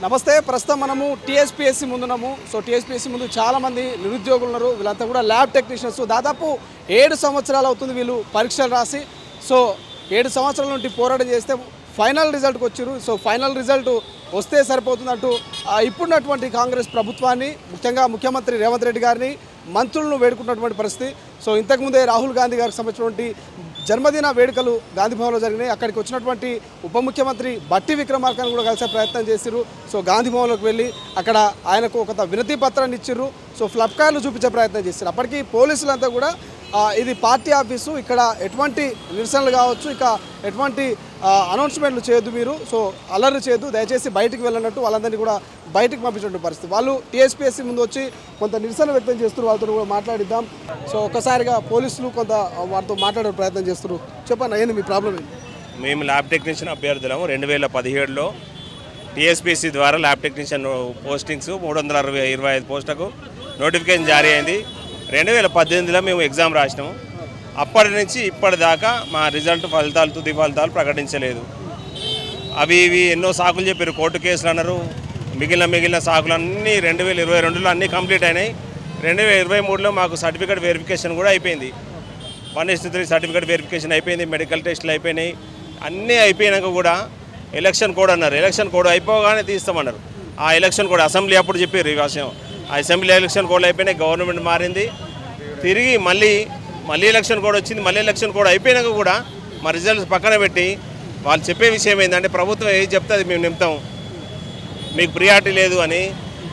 నమస్తే. ప్రస్తుతం మనము టీఎస్పీఎస్సీ ముందున్నాము. సో టీఎస్పీఎస్సీ ముందు చాలామంది నిరుద్యోగులు ఉన్నారు. వీళ్ళంతా కూడా ల్యాబ్ టెక్నీషియన్స్. దాదాపు 7 సంవత్సరాలు అవుతుంది వీళ్ళు పరీక్షలు రాసి. సో 7 సంవత్సరాల నుండి పోరాటం చేస్తే ఫైనల్ రిజల్ట్కి వచ్చారు. సో ఫైనల్ రిజల్ట్ వస్తే సరిపోతుందంటూ ఇప్పుడున్నటువంటి కాంగ్రెస్ ప్రభుత్వాన్ని, ముఖ్యంగా ముఖ్యమంత్రి రేవంత్ రెడ్డి గారిని, మంత్రులను వేడుకున్నటువంటి పరిస్థితి. సో ఇంతకుముందే రాహుల్ గాంధీ గారికి సంబంధించినటువంటి జన్మదిన వేడుకలు గాంధీ భవన్లో జరిగినాయి. అక్కడికి వచ్చినటువంటి ఉప ముఖ్యమంత్రి బట్టి విక్రమార్కను కూడా కలిసే ప్రయత్నం చేశారు. సో గాంధీ భవన్లోకి వెళ్ళి అక్కడ ఆయనకు ఒక వినతి పత్రాన్ని ఇచ్చారు. సో ఫ్లప్కార్లు చూపించే ప్రయత్నం చేశారు. అప్పటికి పోలీసులంతా కూడా ఇది పార్టీ ఆఫీసు, ఇక్కడ ఎటువంటి నిరసనలు కావచ్చు, ఇక ఎటువంటి అనౌన్స్మెంట్లు చేయొద్దు, మీరు సో అల్లరి చేయొద్దు, దయచేసి బయటికి వెళ్ళినట్టు వాళ్ళందరినీ కూడా బయటకు పంపించినటువంటి పరిస్థితి. వాళ్ళు టీఎస్పీఎస్సీ ముందు వచ్చి కొంత నిరసన వ్యక్తం చేస్తున్నారు. వాళ్ళతో కూడా మాట్లాడిద్దాం. సో ఒక్కసారిగా పోలీసులు కొంత వారితో మాట్లాడే ప్రయత్నం చేస్తున్నారు. చెప్పండి, ఏంది మీ ప్రాబ్లం ఏంటి? మేము ల్యాబ్ టెక్నీషియన్ అభ్యర్థులము. 2017లో టీఎస్పీఎస్సీ ద్వారా ల్యాబ్ టెక్నీషియన్ పోస్టింగ్స్ 325 పోస్టులకు నోటిఫికేషన్ జారీ అయింది. 2018లో మేము ఎగ్జామ్ రాసినాము. అప్పటి నుంచి ఇప్పటిదాకా మా రిజల్ట్ తుది ఫలితాలు ప్రకటించలేదు. అవి ఇవి ఎన్నో సాకులు చెప్పారు. కోర్టు కేసులు అన్నారు. మిగిలిన సాకులన్నీ 2022లో అన్నీ కంప్లీట్ అయినాయి. 2023లో మాకు సర్టిఫికేట్ వెరిఫికేషన్ కూడా అయిపోయింది. 1:3 సర్టిఫికేట్ వెరిఫికేషన్ అయిపోయింది. మెడికల్ టెస్టులు అయిపోయినాయి. అన్నీ అయిపోయినాక కూడా ఎలక్షన్ కోడ్ అన్నారు. ఎలక్షన్ కోడ్ అయిపోగానే తీస్తామన్నారు. ఆ ఎలక్షన్ కోడ్ అసెంబ్లీ అప్పుడు చెప్పారు ఈ విషయం. అసెంబ్లీ ఎలక్షన్ కోడ్ అయిపోయినాయి. గవర్నమెంట్ మారింది. తిరిగి మళ్ళీ ఎలక్షన్ కోడ్ వచ్చింది. మళ్ళీ ఎలక్షన్ కోడ్ అయిపోయినాక కూడా మా రిజల్ట్స్ పక్కన పెట్టి వాళ్ళు చెప్పే విషయం ఏంటంటే ప్రభుత్వం ఏది చెప్తే అది మేము నింపుతాం, మీకు ప్రియారిటీ లేదు అని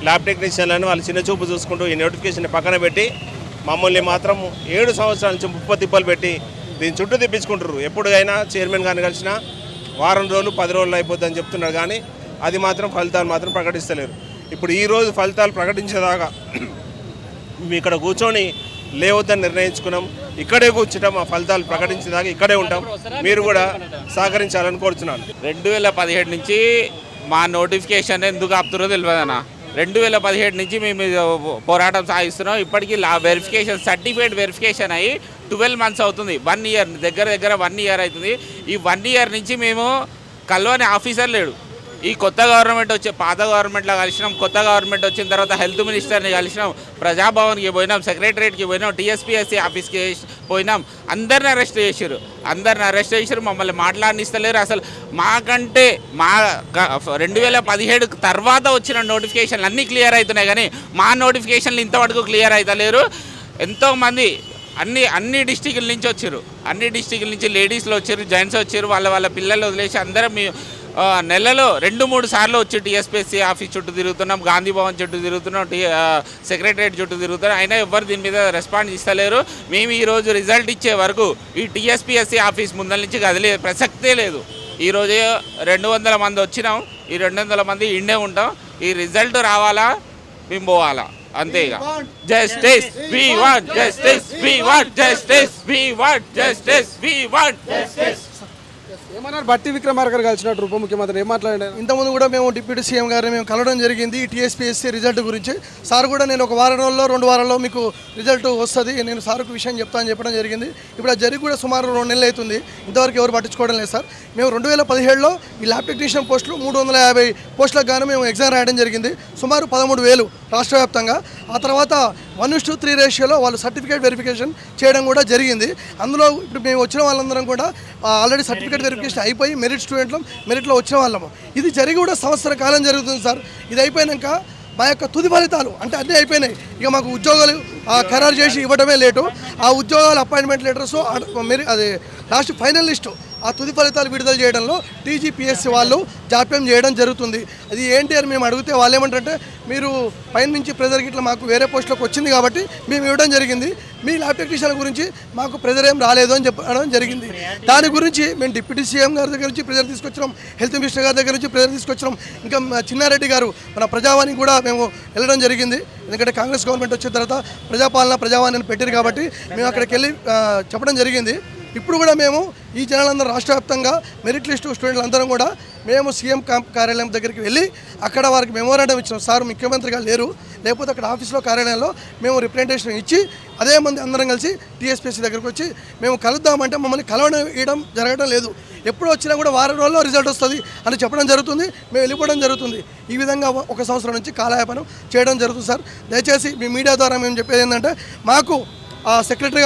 ల్యాబ్ టెక్నీషియన్లను వాళ్ళు చిన్న చూపు చూసుకుంటూ ఈ నోటిఫికేషన్ పక్కన పెట్టి మమ్మల్ని మాత్రం 7 సంవత్సరాల నుంచి 30 తిప్పలు పెట్టి దీని చుట్టూ తిప్పించుకుంటారు. ఎప్పుడైనా చైర్మన్ గారిని కలిసినా వారం రోజులు 10 రోజులు అయిపోతుందని చెప్తున్నారు. కానీ అది మాత్రం ఫలితాలు మాత్రం ప్రకటిస్తలేరు. ఇప్పుడు ఈరోజు ఫలితాలు ప్రకటించేదాకా మేము ఇక్కడ కూర్చొని లేవద్దని నిర్ణయించుకున్నాం. ఇక్కడే కూర్చుంటాం. ఆ ఫలితాలు ప్రకటించేదాకా ఇక్కడే ఉంటాం. మీరు కూడా సహకరించాలని కోరుతున్నాను. 2017 నుంచి మా నోటిఫికేషన్ ఎందుకు ఆపుతారో తెలియదన్న. 2017 నుంచి మేము పోరాటం సాగిస్తున్నాం. ఇప్పటికీ వెరిఫికేషన్ సర్టిఫికేట్ వెరిఫికేషన్ అయ్యి 12 మంత్స్ అవుతుంది. 1 ఇయర్ దగ్గర 1 ఇయర్ అవుతుంది. ఈ 1 ఇయర్ నుంచి మేము కలవని ఆఫీసర్ లేడు. ఈ కొత్త గవర్నమెంట్ వచ్చే పాత గవర్నమెంట్లో కలిసినాం. కొత్త గవర్నమెంట్ వచ్చిన తర్వాత హెల్త్ మినిస్టర్ని కలిసినాం, ప్రజాభవన్కి పోయినాం, సెక్రటరేట్కి పోయినాం, టీఎస్పీఎస్సీ ఆఫీస్కి పోయినాం. అందరిని అరెస్ట్ చేశారు. మమ్మల్ని మాట్లాడనిస్తలేరు. అసలు మాకంటే 2017 తర్వాత వచ్చిన నోటిఫికేషన్లు అన్నీ క్లియర్ అవుతున్నాయి, కానీ మా నోటిఫికేషన్లు ఇంతవరకు క్లియర్ అవుతలేరు. ఎంతోమంది అన్ని డిస్టిక్ల నుంచి వచ్చారు. అన్ని డిస్టిక్ల నుంచి లేడీస్లో వచ్చారు, జెంట్స్ వచ్చారు. వాళ్ళ పిల్లలు వదిలేసి అందరం నెలలో 2-3 సార్లు వచ్చి టీఎస్పీఎస్సీ ఆఫీస్ చుట్టూ తిరుగుతున్నాం, గాంధీ భవన్ చుట్టూ తిరుగుతున్నాం, సెక్రటరేట్ చుట్టూ తిరుగుతున్నాం. అయినా ఎవరు దీని మీద రెస్పాన్స్ ఇస్తలేరు. మేము ఈరోజు రిజల్ట్ ఇచ్చే వరకు ఈ టీఎస్పీఎస్సీ ఆఫీస్ ముందల నుంచి కదిలే ప్రసక్తే లేదు. ఈరోజు 200 మంది వచ్చినాం. ఈ 200 మంది ఇండే ఉంటాం. ఈ రిజల్ట్ రావాలా, మేము పోవాలా, అంతే. ఇక justice we want, justice we want, justice we want, justice we want. ఏమన్నారు బట్టి విక్రమార్క కలిసినట్టు ఉప ముఖ్యమంత్రి ఏం మాట్లాడారు? ఇంతకుముందు కూడా మేము డిప్యూటీ సీఎం గారిని మేము కలవడం జరిగింది ఈ టీఎస్పీఎస్సీ రిజల్ట్ గురించి. సార్ కూడా నేను 1 వారం రోజుల్లో 2 వారాల్లో మీకు రిజల్ట్ వస్తుంది, నేను సార్కు విషయం చెప్తాను చెప్పడం జరిగింది. ఇప్పుడు అది జరిగి కూడా సుమారు 2 నెలలు అవుతుంది. ఇంతవరకు ఎవరు పట్టించుకోవడం లేదు సార్. మేము 2017లో ఈ ల్యాబ్ టెక్నీషియన్ పోస్టులు 350 పోస్టులకు గాను మేము ఎగ్జామ్ రాయడం జరిగింది. సుమారు 13,000 రాష్ట్ర వ్యాప్తంగా. ఆ తర్వాత 1:3 రేషియోలో వాళ్ళు సర్టిఫికేట్ వెరిఫికేషన్ చేయడం కూడా జరిగింది. అందులో ఇప్పుడు మేము వచ్చిన వాళ్ళందరం కూడా ఆల్రెడీ సర్టిఫికేట్ వెరిఫికేషన్ అయిపోయి మెరిట్లో వచ్చిన వాళ్ళము. ఇది జరిగి కూడా సంవత్సర కాలం జరుగుతుంది సార్. ఇది అయిపోయాక మా యొక్క తుది ఫలితాలు అంటే అన్నీ అయిపోయినాయి. ఇక మాకు ఉద్యోగాలు ఖరారు చేసి ఇవ్వడమే లేటు. ఆ ఉద్యోగాల అపాయింట్మెంట్ లెటర్స్ అది లాస్ట్ ఫైనల్ లిస్టు ఆ తుది ఫలితాలు విడుదల చేయడంలో టీజీపీఎస్సీ వాళ్ళు జాప్యం చేయడం జరుగుతుంది. అది ఏంటి అని మేము అడిగితే వాళ్ళు ఏమంటారంటే, మీరు పైన నుంచి ప్రెజర్ గిట్లా మాకు వేరే పోస్టులోకి వచ్చింది కాబట్టి మేము ఇవ్వడం జరిగింది, మీ ల్యాబ్ టెక్నీషియన్ గురించి మాకు ప్రెజర్ ఏం రాలేదు అని చెప్పడం జరిగింది. దాని గురించి మేము డిప్యూటీ సీఎం గారి దగ్గర నుంచి ప్రెజర్ తీసుకొచ్చినాం, హెల్త్ మినిస్టర్ గారి దగ్గర నుంచి ప్రెజర్ తీసుకొచ్చినాం. ఇంకా చిన్నారెడ్డి గారు మన ప్రజావాణికి కూడా మేము వెళ్ళడం జరిగింది. ఎందుకంటే కాంగ్రెస్ గవర్నమెంట్ వచ్చిన తర్వాత ప్రజావాణిని పెట్టారు కాబట్టి మేము అక్కడికి వెళ్ళి చెప్పడం జరిగింది. ఇప్పుడు కూడా మేము ఈ జనాలందరూ రాష్ట్ర వ్యాప్తంగా మెరిట్ లిస్టు స్టూడెంట్లు అందరం కూడా మేము సీఎం కార్యాలయం దగ్గరికి వెళ్ళి అక్కడ వారికి మెమోరాండం ఇచ్చినాం. సార్ ముఖ్యమంత్రిగా లేరు, లేకపోతే అక్కడ ఆఫీస్లో కార్యాలయంలో మేము రిప్రజెంటేషన్ ఇచ్చి అదే మంది అందరం కలిసి టీఎస్పీఎస్సీ దగ్గరికి వచ్చి మేము కలుద్దామంటే మమ్మల్ని కలవడం జరగడం లేదు. ఎప్పుడు వచ్చినా కూడా వారం రోజుల్లో రిజల్ట్ వస్తుంది అని చెప్పడం జరుగుతుంది. మేము వెళ్ళిపోవడం జరుగుతుంది. ఈ విధంగా 1 సంవత్సరం నుంచి కాలయాపనం చేయడం జరుగుతుంది సార్. దయచేసి మీ మీడియా ద్వారా మేము చెప్పేది ఏంటంటే మాకు సెక్రటరీ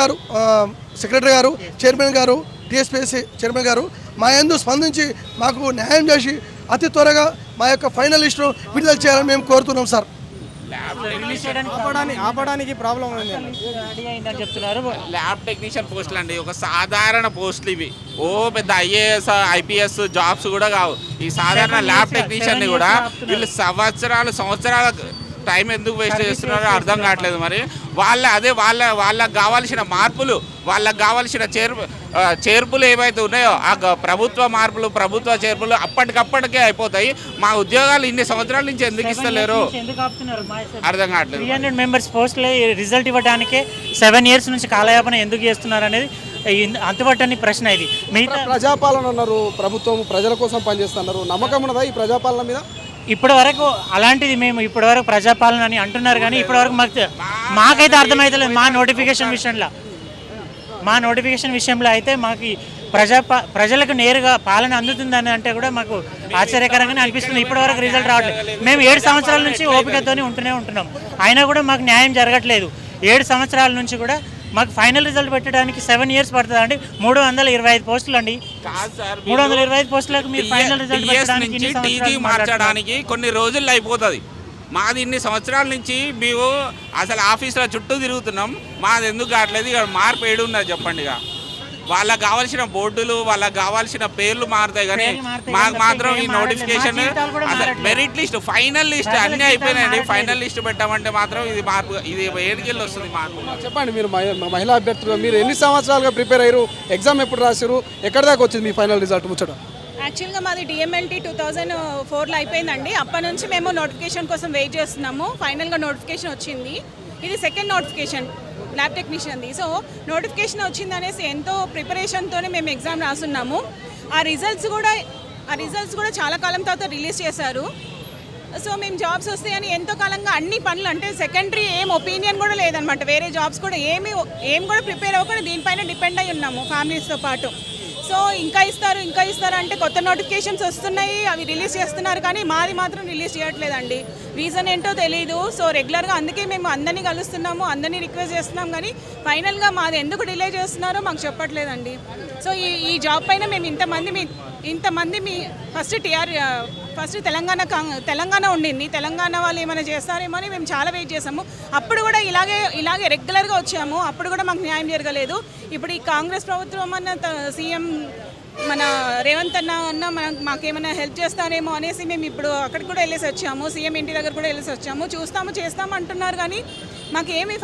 గారు చైర్మన్ గారు టీఎస్పీఎస్సీ చైర్మన్ గారు మా యందు స్పందించి మాకు న్యాయం చేసి అతి త్వరగా మా యొక్క ఫైనల్ లిస్టును విడుదల చేయాలని మేము కోరుతున్నాం సార్. ఆపడానికి ప్రాబ్లం చెప్తున్నారు. ల్యాబ్ టెక్నీషియన్ పోస్టులు అండి, ఒక సాధారణ పోస్టులు ఇవి. ఓ పెద్ద ఐఏఎస్ ఐపీఎస్ జాబ్స్ కూడా కావు. ఈ సాధారణ ల్యాబ్ టెక్నీషియన్ని కూడా వీళ్ళు సంవత్సరాల టైం ఎందుకు వేస్ట్ చేస్తున్నారో అర్థం కావట్లేదు. మరి వాళ్ళకి కావాల్సిన మార్పులు, వాళ్ళకి కావాల్సిన చేర్పులు ఏవైతే ఉన్నాయో ఆ ప్రభుత్వ మార్పులు, ప్రభుత్వ చేర్పులు అప్పటికప్పటికే అయిపోతాయి. మా ఉద్యోగాలు ఇన్ని సంవత్సరాల నుంచి ఎందుకు ఇస్తలేరు అర్థం కావట్లేదు. 300 మెంబర్స్ పోస్టులు రిజల్ట్ ఇవ్వడానికే 7 years నుంచి కాలయాపన ఎందుకు చేస్తున్నారు అనేది అంతుపట్టని ప్రశ్న. ఇది మిగతా ప్రజాపాలన అన్నారు, ప్రభుత్వం ప్రజల కోసం పనిచేస్తున్నారు. నమ్మకం ఉన్నదా ఈ ప్రజాపాలన మీద? ఇప్పటి వరకు అలాంటిది మేము ఇప్పటివరకు ప్రజాపాలన అని అంటున్నారు, కానీ ఇప్పటివరకు మాకైతే అర్థమవుతలేదు. మా నోటిఫికేషన్ విషయంలో అయితే మాకు ప్రజలకు నేరుగా పాలన అందుతుందని అంటే కూడా మాకు ఆశ్చర్యకరంగానే అనిపిస్తుంది. ఇప్పటివరకు రిజల్ట్ రావట్లేదు. మేము 7 సంవత్సరాల నుంచి ఓపికతోనే ఉంటున్నాం, అయినా కూడా మాకు న్యాయం జరగట్లేదు. 7 సంవత్సరాల నుంచి కూడా మాకు ఫైనల్ రిజల్ట్ పెట్టడానికి 7 years పడుతుంది అండి. 325 పోస్టులు అండి. 325 పోస్టులకు మీరు ఫైనల్ రిజల్ట్ పెట్టడానికి మార్చడానికి కొన్ని రోజుల్లో అయిపోతుంది. మాది ఇన్ని సంవత్సరాల నుంచి మేము అసలు ఆఫీసులో చుట్టూ తిరుగుతున్నాం, మాది ఎందుకు కావట్లేదు? ఇక్కడ మార్పు ఏడున్నది చెప్పండి. ఇక వాళ్ళకి కావాల్సిన బోర్డులు, వాళ్ళకి కావాల్సిన పేర్లు మారుతాయి, కానీ మాకు మాత్రం ఈ notification merit list, final list అన్నీ అయిపోయినాయండి. ఫైనల్ లిస్ట్ పెట్టామంటే మాత్రం ఇది మార్పు, ఇది ఏడుకెళ్ళి వస్తుంది మార్పు. చెప్పండి, మీరు మహిళా అభ్యర్థులు, మీరు ఎన్ని సంవత్సరాలుగా ప్రిపేర్ అయ్యారు? ఎగ్జామ్ ఎప్పుడు రాశారు? ఎక్కడి దాకా వచ్చింది మీ ఫైనల్ రిజల్ట్ ముచ్చట? యాక్చువల్గా మాది డిఎంఎల్టీ 2004లో అయిపోయిందండి. అప్పటి నుంచి మేము నోటిఫికేషన్ కోసం వెయిట్ చేస్తున్నాము. ఫైనల్గా నోటిఫికేషన్ వచ్చింది. ఇది సెకండ్ నోటిఫికేషన్ ల్యాబ్ టెక్నీషియన్ది. సో నోటిఫికేషన్ వచ్చింది అనేసి ఎంతో ప్రిపరేషన్తోనే మేము ఎగ్జామ్ రాస్తున్నాము. ఆ రిజల్ట్స్ కూడా చాలా కాలం తర్వాత రిలీజ్ చేశారు. సో మేము జాబ్స్ వస్తాయని ఎంతో కాలంగా అన్ని పనులు, అంటే సెకండరీ ఏం ఒపీనియన్ కూడా లేదనమాట. వేరే జాబ్స్ కూడా ఏం కూడా ప్రిపేర్ అవ్వకుండా దీనిపైన డిపెండ్ అయి ఉన్నాము ఫ్యామిలీస్తో పాటు. సో ఇంకా ఇస్తారు అంటే కొత్త నోటిఫికేషన్స్ వస్తున్నాయి, అవి రిలీజ్ చేస్తున్నారు, కానీ మాది మాత్రం రిలీజ్ చేయట్లేదండి. రీజన్ ఏంటో తెలియదు. సో రెగ్యులర్గా అందుకే మేము అందరినీ కలుస్తున్నాము, అందరినీ రిక్వెస్ట్ చేస్తున్నాం, కానీ ఫైనల్గా మాది ఎందుకు డిలే చేస్తున్నారో మాకు చెప్పట్లేదండి. సో ఈ జాబ్ పైన మేము ఇంతమంది ఫస్ట్ తెలంగాణ ఉండింది. తెలంగాణ వాళ్ళు ఏమైనా చేస్తారేమో అని మేము చాలా వెయిట్ చేసాము. అప్పుడు కూడా ఇలాగే రెగ్యులర్గా వచ్చాము, అప్పుడు కూడా మాకు న్యాయం జరగలేదు. ఇప్పుడు ఈ కాంగ్రెస్ ప్రభుత్వం అన్న సీఎం మన రేవంత్ అన్న మాకేమైనా హెల్ప్ చేస్తారేమో అనేసి మేము ఇప్పుడు అక్కడికి కూడా వెళ్ళేసి వచ్చాము, సీఎం ఇంటి దగ్గర కూడా వెళ్ళేసి వచ్చాము. చేస్తాము అంటున్నారు, కానీ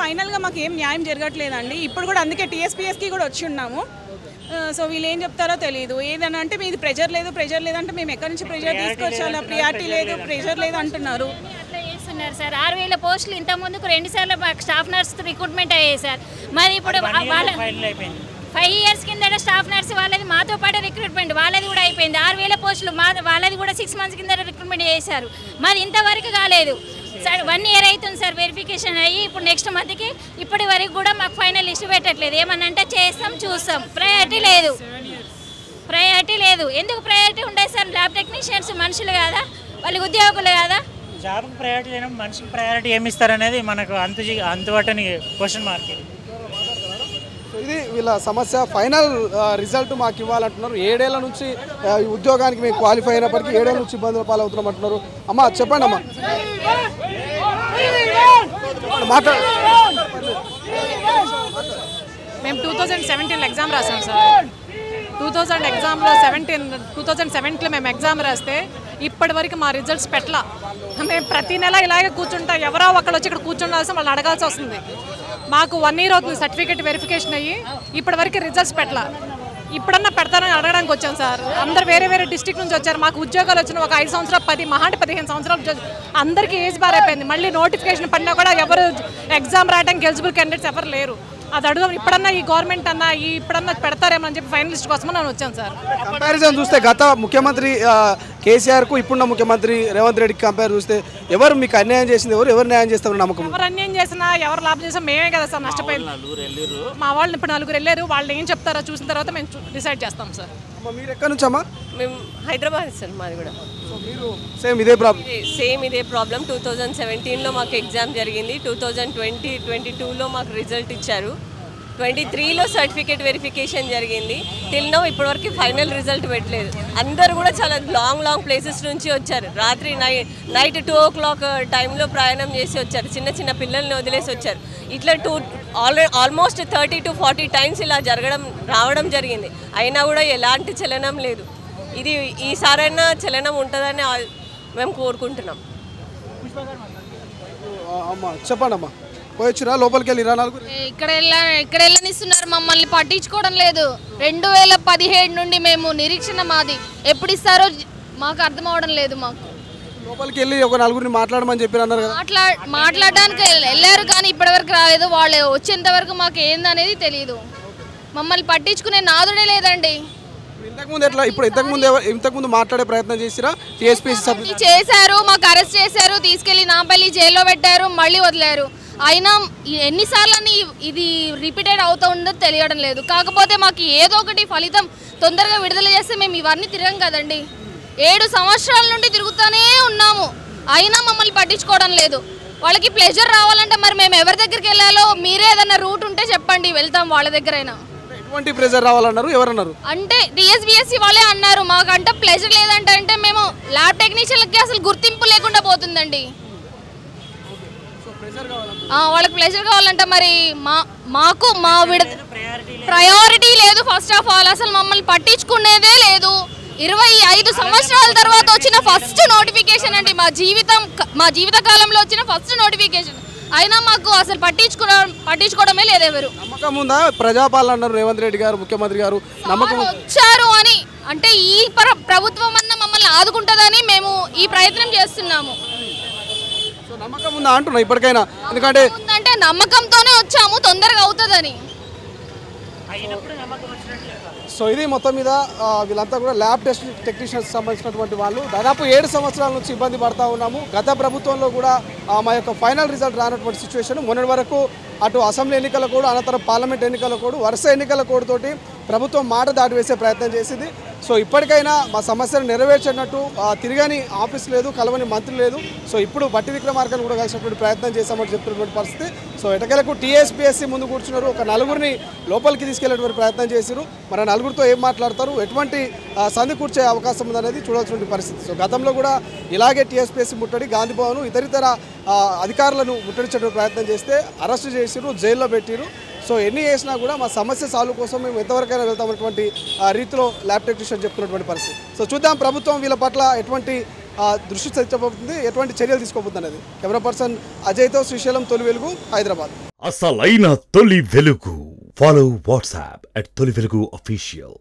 ఫైనల్గా మాకేం న్యాయం జరగట్లేదండి. ఇప్పుడు కూడా అందుకే టీఎస్పీఎస్కి కూడా వచ్చి ఉన్నాము. సో వీళ్ళు ఏం చెప్తారో తెలియదు. ఏదన్నా అంటే మీది ప్రెజర్ లేదంటే మేము ఎక్కడి నుంచి ప్రెజర్ తీసుకొచ్చాలా, ప్రియారిటీ లేదు, ప్రెజర్ లేదు అంటున్నారు. చేస్తున్నారు సార్. 6000 పోస్టులు ఇంతకుముందుకు 2 సార్లు స్టాఫ్ నర్స్ రిక్రూట్మెంట్ అయ్యాయి సార్. మరి ఇప్పుడు 5 years కింద స్టాఫ్ నర్స్ వాళ్ళది మాతో పాటు రిక్రూట్మెంట్ వాళ్ళది కూడా అయిపోయింది. 6000 పోస్టులు వాళ్ళది కూడా 6 months కింద రిక్రూట్మెంట్ చేశారు. మరి ఇంతవరకు కాలేదు సార్. 1 year అవుతుంది సార్ వెరిఫికేషన్ అయ్యి. ఇప్పుడు నెక్స్ట్ మంత్కి ఇప్పటి వరకు కూడా మాకు ఫైనల్ లిస్ట్ పెట్టట్లేదు. ఏమనంటే చేస్తాం చూస్తాం, ప్రయారిటీ లేదు. ఎందుకు ప్రయారిటీ ఉండదు సార్? ల్యాబ్ టెక్నీషియన్స్ మనుషులు కాదా, వాళ్ళకి ఉద్యోగులు కాదా? జాబ్కి ప్రయారిటీ లేనప్పుడు మనిషికి ప్రయారిటీ ఏమి ఇస్తారనేది మనకు అంతుపట్టని క్వశ్చన్ మార్క్. ఇది వీళ్ళ సమస్య. ఫైనల్ రిజల్ట్ మాకు ఇవ్వాలంటున్నారు. 7 ఏళ్ల నుంచి ఈ ఉద్యోగానికి మేము క్వాలిఫై అయినప్పటికీ 7 ఏళ్ల నుంచి ఇబ్బందుల పాలవుతున్నాం అంటున్నారు. అమ్మా చెప్పండి అమ్మా. మేము 2017 ఎగ్జామ్ రాసాం సార్. 2017లో మేము ఎగ్జామ్ రాస్తే ఇప్పటి వరకు మా రిజల్ట్స్ పెట్టలా. మేము ప్రతి నెల ఇలాగే కూర్చుంటాం, ఎవరో ఒకళ్ళు వచ్చి ఇక్కడ కూర్చుండాల్సి వాళ్ళని అడగాల్సి వస్తుంది. మాకు 1 year అవుతుంది సర్టిఫికేట్ వెరిఫికేషన్ అయ్యి, ఇప్పటి వరకు రిజల్ట్స్ పెట్టలా. ఇప్పుడన్నా పెడతారని అడగడానికి వచ్చాం సార్. అందరు వేరే డిస్ట్రిక్ట్ నుంచి వచ్చారు. మాకు ఉద్యోగాలు వచ్చిన ఒక 5 సంవత్సరాలు 10 మహా అంటే 15 సంవత్సరాలు అందరికీ ఏజ్ బార్ అయిపోయింది. మళ్ళీ నోటిఫికేషన్ పడినా కూడా ఎవరు ఎగ్జామ్ రాయడానికి ఎలిజిబుల్ క్యాండిడేట్స్ ఎవరు లేరు. అది అడుగుదాం, ఇప్పుడన్నా ఈ గవర్నమెంట్ అన్నా ఇప్పుడన్నా పెడతారేమో అని చెప్పి ఫైనలిస్ట్ కోసం నేను వచ్చాను సార్. కంపారిజన్ చూస్తే గత ముఖ్యమంత్రి కేసీఆర్కు ఇప్పుడున్న ముఖ్యమంత్రి రేవంత్ రెడ్డికి కంపేర్ చూస్తే ఎవరు మీకు అన్యాయం చేసింది, ఎవరు న్యాయం చేస్తారు నమ్మకం? ఎవరు అన్యాయం చేసినా ఎవరు లాభం చేసినా మేమే కదా సార్ నష్టపోయింది. మా వాళ్ళు ఇప్పుడు 4 వెళ్ళారు. వాళ్ళు ఏం చెప్తారో చూసిన తర్వాత మేము డిసైడ్ చేస్తాం సార్. మీరు ఎక్కడి నుంచి అమ్మా? మేము హైదరాబాద్ సార్ మాది కూడా. సో మీరు సేమ్ ఇదే ప్రాబ్లం? ఇదే ప్రాబ్లం. 2017లో మాకు ఎగ్జామ్ జరిగింది, 2022లో మాకు రిజల్ట్ ఇచ్చారు, 23లో సర్టిఫికేట్ వెరిఫికేషన్ జరిగింది. టిల్ నౌ ఇప్పటివరకు ఫైనల్ రిజల్ట్ పెట్టలేదు. అందరూ కూడా చాలా లాంగ్ ప్లేసెస్ నుంచి వచ్చారు. రాత్రి నైట్ 2 o'clock టైంలో ప్రయాణం చేసి వచ్చారు. చిన్న పిల్లల్ని వదిలేసి వచ్చారు. ఇట్లా ఆల్మోస్ట్ 30 to 40 టైమ్స్ ఇలా రావడం జరిగింది. అయినా కూడా ఎలాంటి చలనం లేదు. ఇది ఈసారైనా చలనం ఉంటుందని మేము కోరుకుంటున్నాం. అమ్మా చెప్పండి అమ్మా, పోయొచ్చురా లోపలికి వెళ్ళి 24 ఇక్కడ వెళ్ళనిస్తున్నారు, మమ్మల్ని పట్టించుకోవడం లేదు. 2017 నుండి మేము నిరీక్షణ మాది, ఎప్పుడు ఇస్తారో మాకు అర్థం అవడం లేదు. మాకు లోపలికి వెళ్ళి ఒక 4 మాట్లాడమని చెప్పి అన్నారు కదా. మాట్లాడడానికి వెళ్ళారు కానీ ఇప్పటివరకు రాలేదు. వాళ్ళు వచ్చేంత వరకు మాకు ఏందనేది తెలియదు. మమ్మల్ని పట్టించుకునే నాదుడే లేదండి. ఇంతకుముందు మాట్లాడే ప్రయత్నం చేసిరా? టీఎస్పీఎస్సీ చేశారు, మాకు అరెస్ట్ చేశారు, తీసుకెళ్లి నాంపల్లి జైల్లో పెట్టారు, మళ్ళీ వదిలేరు. అయినా ఎన్నిసార్లని ఇది రిపీటెడ్ అవుతూ ఉందో తెలియడం లేదు. కాకపోతే మాకు ఏదో ఒకటి ఫలితం తొందరగా విడుదల చేస్తే మేము ఇవన్నీ తిరగం కదండి. 7 సంవత్సరాల నుండి తిరుగుతూనే ఉన్నాము, అయినా మమ్మల్ని పట్టించుకోవడం లేదు. వాళ్ళకి ప్లెజర్ రావాలంటే మరి మేము ఎవరి దగ్గరికి వెళ్ళాలో మీరే ఏదైనా రూట్ ఉంటే చెప్పండి, వెళ్తాం వాళ్ళ దగ్గరైనా. ఎటువంటి ప్రెజర్ రావాలన్నారు? ఎవరన్నారు? అంటే టీఎస్పీఎస్సీ వాళ్ళే అన్నారు. మాకంటే ప్లెజర్ లేదంటే మేము ల్యాబ్ టెక్నీషియన్లకి అసలు గుర్తింపు లేకుండా పోతుందండి. వాళ్ళకి ప్లెజర్ కావాలంటే మరి మాకు ప్రయారిటీ లేదు. ఫస్ట్ ఆఫ్ ఆల్ అసలు మమ్మల్ని పట్టించుకునేదే లేదు. 25 సంవత్సరాల తర్వాత వచ్చిన ఫస్ట్ నోటిఫికేషన్ అండి, మా జీవిత కాలంలో వచ్చిన ఫస్ట్ నోటిఫికేషన్. అయినా మాకు అసలు పట్టించుకోవడమే లేదు ఎవరు. నమ్మకం ఉందా? ప్రజాపాలన అన్నారు రేవంత్ రెడ్డి గారు, ముఖ్యమంత్రి గారు, నమ్మకం వచ్చారు అని అంటే ఈ ప్రభుత్వం అన్న మమ్మల్ని ఆదుకుంటుందని మేము ఈ ప్రయత్నం చేస్తున్నాము. నమ్మకం ఉందా అంటున్నా ఇప్పటికైనా? ఎందుకంటే నమ్మకంతోనే వచ్చాము, తొందరగా అవుతుందని. సో ఇది మొత్తం మీద వీళ్ళంతా కూడా ల్యాబ్ టెక్నీషియన్స్ సంబంధించినటువంటి వాళ్ళు. దాదాపు 7 సంవత్సరాల నుంచి ఇబ్బంది పడతా ఉన్నాము. గత ప్రభుత్వంలో కూడా మా యొక్క ఫైనల్ రిజల్ట్ రానటువంటి సిచ్యువేషన్. మొన్నటి వరకు అటు అసెంబ్లీ ఎన్నికల కోడ్, అనంతరం పార్లమెంట్ ఎన్నికల కోడ్, వరుస ఎన్నికల కోడ్ తోటి ప్రభుత్వం మాట దాటివేసే ప్రయత్నం చేసింది. సో ఇప్పటికైనా మా సమస్యను నెరవేర్చినట్టు తిరగని ఆఫీస్ లేదు, కలవని మంత్రి లేదు. సో ఇప్పుడు బట్టి విక్రమార్కను కూడా కలిసినటువంటి ప్రయత్నం చేశామని చెప్తున్నటువంటి పరిస్థితి. సో ఎటకెలకు టీఎస్పీఎస్సీ ముందు కూర్చున్నారు, ఒక 4 లోపలికి తీసుకెళ్లేటువంటి ప్రయత్నం చేశారు. మరి 4తో ఏం మాట్లాడతారు, ఎటువంటి సంధి కూర్చే అవకాశం ఉందనేది చూడాల్సిన పరిస్థితి. సో గతంలో కూడా ఇలాగే టీఎస్పీఎస్సీ ముట్టడి, గాంధీ భవన్, ఇతర అధికారులను ముట్టడించేటువంటి ప్రయత్నం చేస్తే అరెస్టు చేసిరు, జైల్లో పెట్టిరు. సో ఎన్ని చేసినా కూడా మా సమస్య సాల్వ్ కోసం మేము ఎంతవరకైనా వెళ్తామన్నటువంటి రీతిలో ల్యాబ్ టెక్నీషియన్ చెప్తున్నటువంటి పరిస్థితి. సో చూద్దాం ప్రభుత్వం వీళ్ళ పట్ల ఎటువంటి దృష్టి సారించబోతుంది, ఎటువంటి చర్యలు తీసుకోబోతుంది అనేది. కెమెరా పర్సన్ అజయ్తో శ్రీశైలం, తొలి వెలుగు, హైదరాబాద్. అసలైన తొలి వెలుగు. ఫాలో వాట్సాప్ @తొలి వెలుగు official.